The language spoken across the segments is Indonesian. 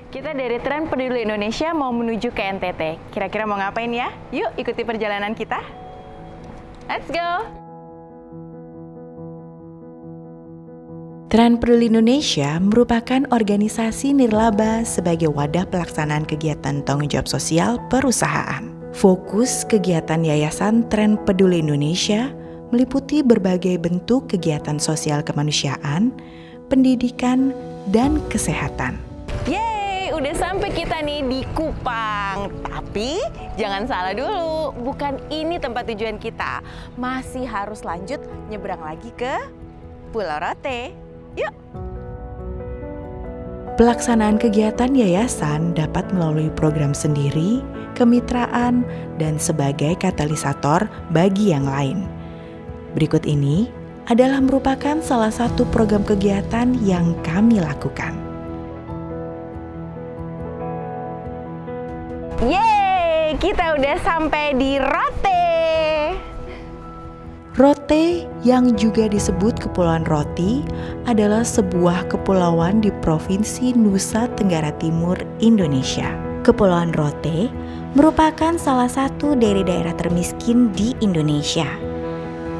Kita dari Tren Peduli Indonesia mau menuju ke NTT. Kira-kira mau ngapain ya? Yuk ikuti perjalanan kita. Let's go! Tren Peduli Indonesia merupakan organisasi nirlaba sebagai wadah pelaksanaan kegiatan tanggung jawab sosial perusahaan. Fokus kegiatan Yayasan Tren Peduli Indonesia meliputi berbagai bentuk kegiatan sosial kemanusiaan, pendidikan, dan kesehatan. Yeay, udah sampai kita nih di Kupang. Tapi jangan salah dulu, bukan ini tempat tujuan kita. Masih harus lanjut nyebrang lagi ke Pulau Rote. Yuk! Pelaksanaan kegiatan yayasan dapat melalui program sendiri, kemitraan, dan sebagai katalisator bagi yang lain. Berikut ini adalah merupakan salah satu program kegiatan yang kami lakukan. Yeay, kita udah sampai di Rote. Rote, yang juga disebut Kepulauan Roti, adalah sebuah kepulauan di Provinsi Nusa Tenggara Timur, Indonesia. Kepulauan Rote merupakan salah satu dari daerah termiskin di Indonesia.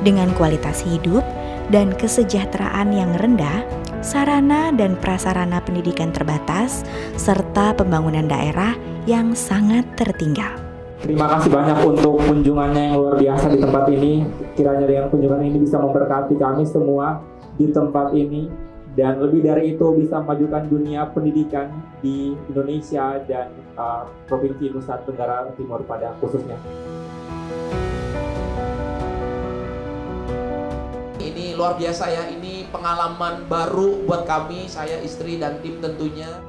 Dengan kualitas hidup dan kesejahteraan yang rendah, sarana dan prasarana pendidikan terbatas, serta pembangunan daerah yang sangat tertinggal. Terima kasih banyak untuk kunjungannya yang luar biasa di tempat ini. Kiranya dengan kunjungan ini bisa memberkati kami semua di tempat ini. Dan lebih dari itu bisa memajukan dunia pendidikan di Indonesia dan Provinsi Nusa Tenggara Timur pada khususnya. Ini luar biasa ya, ini pengalaman baru buat kami, saya, istri, dan tim tentunya.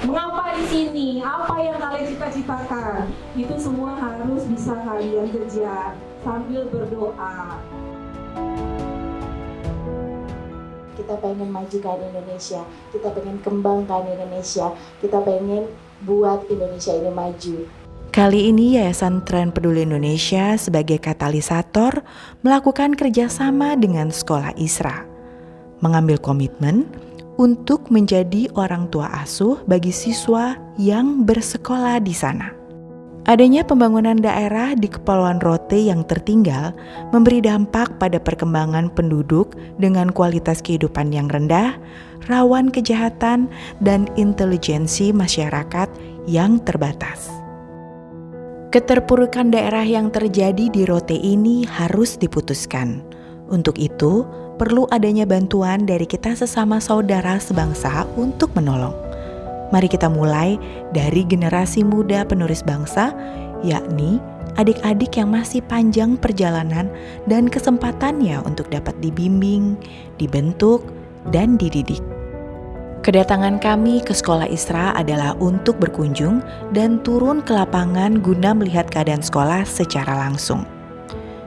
Mengapa di sini? Apa yang kalian cita-citakan? Itu semua harus bisa kalian kejar sambil berdoa. Kita pengen majukan Indonesia, kita pengen kembangkan Indonesia, kita pengen buat Indonesia ini maju. Kali ini Yayasan Tren Peduli Indonesia sebagai katalisator melakukan kerjasama dengan Sekolah Isra, mengambil komitmen untuk menjadi orang tua asuh bagi siswa yang bersekolah di sana. Adanya pembangunan daerah di Kepulauan Rote yang tertinggal memberi dampak pada perkembangan penduduk dengan kualitas kehidupan yang rendah, rawan kejahatan, dan intelijensi masyarakat yang terbatas. Keterpurukan daerah yang terjadi di Rote ini harus diputuskan. Untuk itu, perlu adanya bantuan dari kita sesama saudara sebangsa untuk menolong. Mari kita mulai dari generasi muda penerus bangsa, yakni adik-adik yang masih panjang perjalanan dan kesempatannya untuk dapat dibimbing, dibentuk, dan dididik. Kedatangan kami ke Sekolah Isra adalah untuk berkunjung dan turun ke lapangan guna melihat keadaan sekolah secara langsung.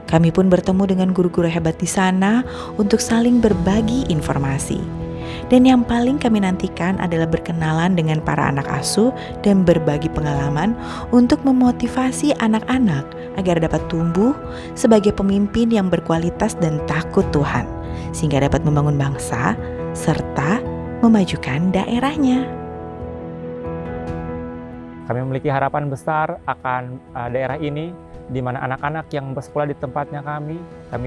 Kami pun bertemu dengan guru-guru hebat di sana untuk saling berbagi informasi. Dan yang paling kami nantikan adalah berkenalan dengan para anak asuh dan berbagi pengalaman untuk memotivasi anak-anak agar dapat tumbuh sebagai pemimpin yang berkualitas dan takut Tuhan, sehingga dapat membangun bangsa serta memajukan daerahnya. Kami memiliki harapan besar akan daerah ini, di mana anak-anak yang bersekolah di tempatnya kami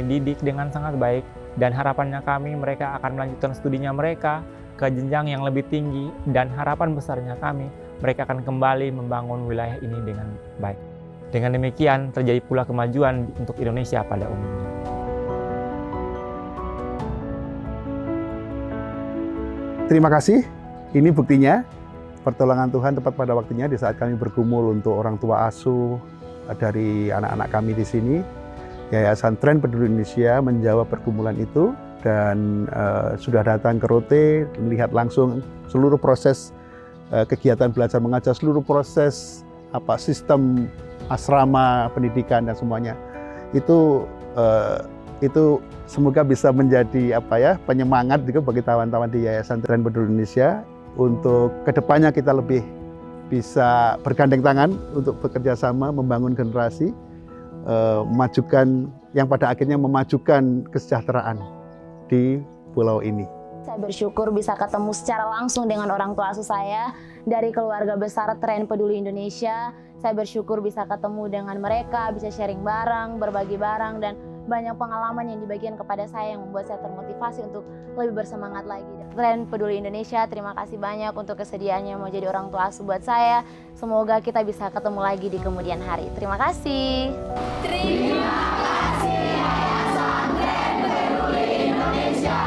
didik dengan sangat baik, dan harapannya kami mereka akan melanjutkan studinya mereka ke jenjang yang lebih tinggi, dan harapan besarnya kami mereka akan kembali membangun wilayah ini dengan baik. Dengan demikian terjadi pula kemajuan untuk Indonesia pada umumnya. Terima kasih, ini buktinya pertolongan Tuhan tepat pada waktunya di saat kami bergumul untuk orang tua asuh dari anak-anak kami di sini. Yayasan Tren Peduli Indonesia menjawab pergumulan itu dan sudah datang ke Rote, melihat langsung seluruh proses kegiatan belajar mengajar, seluruh proses sistem asrama pendidikan dan semuanya. Itu semoga bisa menjadi penyemangat juga bagi kawan-kawan di Yayasan Tren Peduli Indonesia untuk kedepannya kita lebih bisa bergandeng tangan untuk bekerja sama membangun generasi, memajukan yang pada akhirnya memajukan kesejahteraan di pulau ini. Saya bersyukur bisa ketemu secara langsung dengan orang tua asuh saya dari keluarga besar Tren Peduli Indonesia. Saya bersyukur bisa ketemu dengan mereka, bisa sharing bareng, berbagi barang, dan banyak pengalaman yang dibagikan kepada saya yang membuat saya termotivasi untuk lebih bersemangat lagi. Tren Peduli Indonesia, terima kasih banyak untuk kesediaannya mau jadi orang tua asuh buat saya. Semoga kita bisa ketemu lagi di kemudian hari. Terima kasih. Terima kasih Yayasan Tren Peduli Indonesia.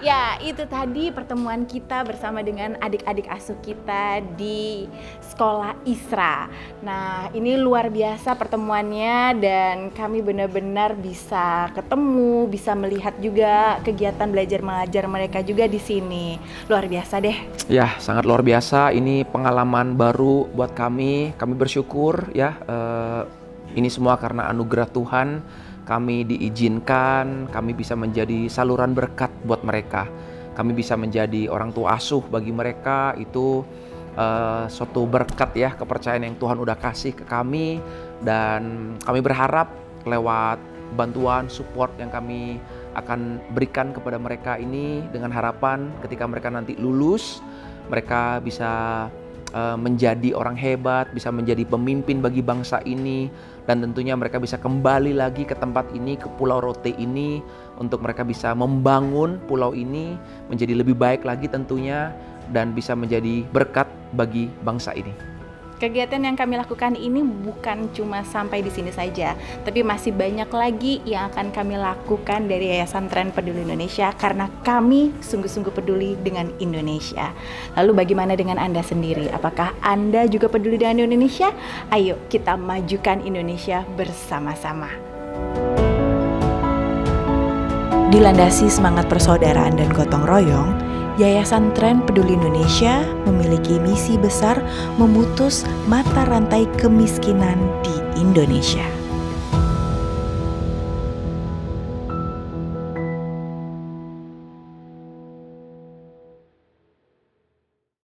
Ya, itu tadi pertemuan kita bersama dengan adik-adik asuh kita di Sekolah Isra. Nah, ini luar biasa pertemuannya dan kami benar-benar bisa ketemu, bisa melihat juga kegiatan belajar mengajar mereka juga di sini. Luar biasa deh. Ya, sangat luar biasa. Ini pengalaman baru buat kami. Kami bersyukur ya. Ini semua karena anugerah Tuhan. Kami diizinkan, kami bisa menjadi saluran berkat buat mereka. Kami bisa menjadi orang tua asuh bagi mereka. Itu suatu berkat ya, kepercayaan yang Tuhan udah kasih ke kami. Dan kami berharap lewat bantuan, support yang kami akan berikan kepada mereka ini, dengan harapan ketika mereka nanti lulus, mereka bisa menjadi orang hebat, bisa menjadi pemimpin bagi bangsa ini, dan tentunya mereka bisa kembali lagi ke tempat ini, ke Pulau Rote ini, untuk mereka bisa membangun pulau ini menjadi lebih baik lagi tentunya, dan bisa menjadi berkat bagi bangsa ini. Kegiatan yang kami lakukan ini bukan cuma sampai di sini saja, tapi masih banyak lagi yang akan kami lakukan dari Yayasan Tren Peduli Indonesia karena kami sungguh-sungguh peduli dengan Indonesia. Lalu bagaimana dengan Anda sendiri? Apakah Anda juga peduli dengan Indonesia? Ayo kita majukan Indonesia bersama-sama. Dilandasi semangat persaudaraan dan gotong royong, Yayasan Tren Peduli Indonesia memiliki misi besar memutus mata rantai kemiskinan di Indonesia.